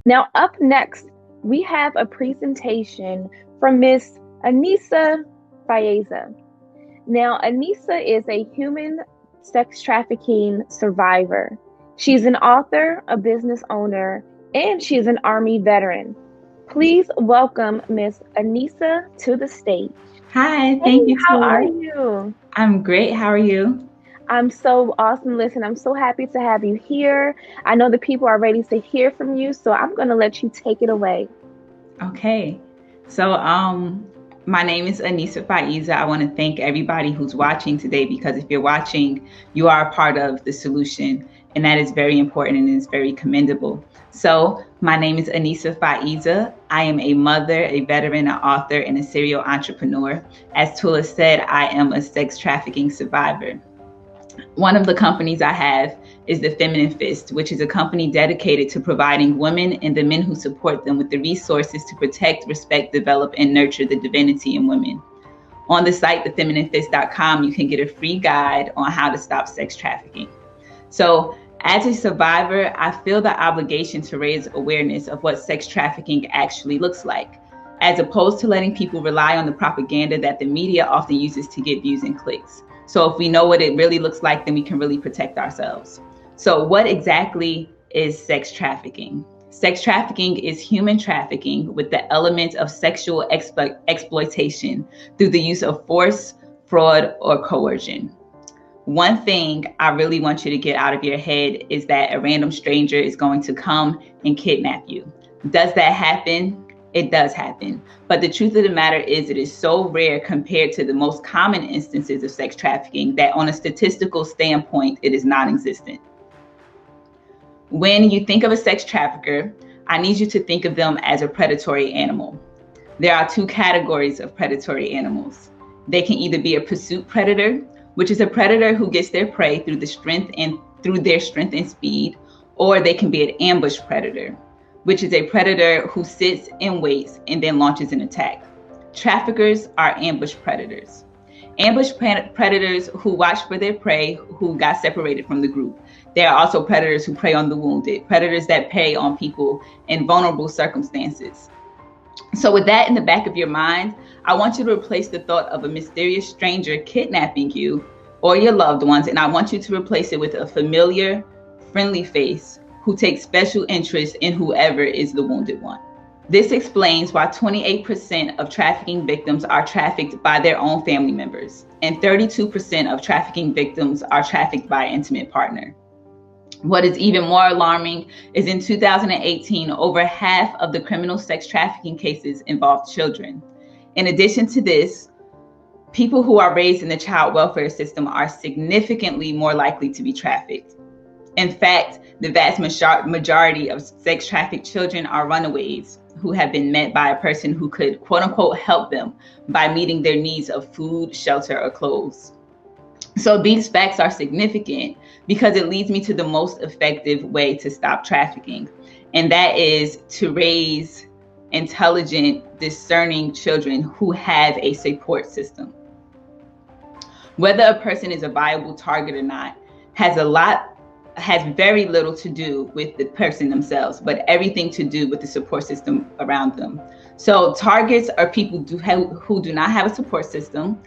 Now, up next, we have a presentation from Miss Aniysa Faaiyza. Now, Aniysa is a human sex trafficking survivor. She's an author, a business owner, and she's an Army veteran. Please welcome Miss Aniysa to the stage. Hi, Hey, thank you, how are Taylor. you? I'm great. How are you? I'm so awesome. Listen, I'm so happy to have you here. I know the people are ready to hear from you, so I'm going to let you take it away. Okay. So, my name is Aniysa Faaiyza. I want to thank everybody who's watching today because if you're watching, you are a part of the solution, and that is very important and is very commendable. So, my name is Aniysa Faaiyza. I am a mother, a veteran, an author, and a serial entrepreneur. As Tula said, I am a sex trafficking survivor. One of the companies I have is the Feminine Fist, which is a company dedicated to providing women and the men who support them with the resources to protect, respect, develop, and nurture the divinity in women. On the site, thefemininefist.com, you can get a free guide on how to stop sex trafficking. So, as a survivor, I feel the obligation to raise awareness of what sex trafficking actually looks like, as opposed to letting people rely on the propaganda that the media often uses to get views and clicks. So if we know what it really looks like, then we can really protect ourselves. So what exactly is sex trafficking? Sex trafficking is human trafficking with the element of sexual exploitation through the use of force, fraud, or coercion. One thing I really want you to get out of your head is that a random stranger is going to come and kidnap you. Does that happen? It does happen. But the truth of the matter is it is so rare compared to the most common instances of sex trafficking that on a statistical standpoint, it is non-existent. When you think of a sex trafficker, I need you to think of them as a predatory animal. There are two categories of predatory animals. They can either be a pursuit predator, which is a predator who gets their prey through their strength and speed, or they can be an ambush predator, which is a predator who sits and waits and then launches an attack. Traffickers are ambush predators. Ambush predators who watch for their prey who got separated from the group. There are also predators who prey on the wounded, predators that prey on people in vulnerable circumstances. So with that in the back of your mind, I want you to replace the thought of a mysterious stranger kidnapping you or your loved ones, and I want you to replace it with a familiar, friendly face who takes special interest in whoever is the wounded one. This explains why 28% of trafficking victims are trafficked by their own family members, and 32% of trafficking victims are trafficked by an intimate partner. What is even more alarming is in 2018, over half of the criminal sex trafficking cases involved children. In addition to this, people who are raised in the child welfare system are significantly more likely to be trafficked. In fact, the vast majority of sex trafficked children are runaways who have been met by a person who could, quote unquote, help them by meeting their needs of food, shelter, or clothes. So these facts are significant because it leads me to the most effective way to stop trafficking, and that is to raise intelligent, discerning children who have a support system. Whether a person is a viable target or not has very little to do with the person themselves, but everything to do with the support system around them. So targets are people who do not have a support system.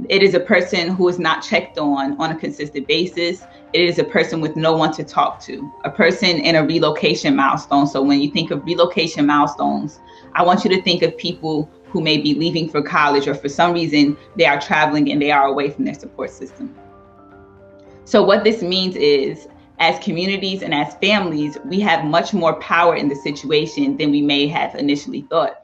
It is a person who is not checked on a consistent basis. It is a person with no one to talk to, a person in a relocation milestone. So when you think of relocation milestones, I want you to think of people who may be leaving for college or for some reason they are traveling and they are away from their support system. So what this means is, as communities and as families, we have much more power in the situation than we may have initially thought.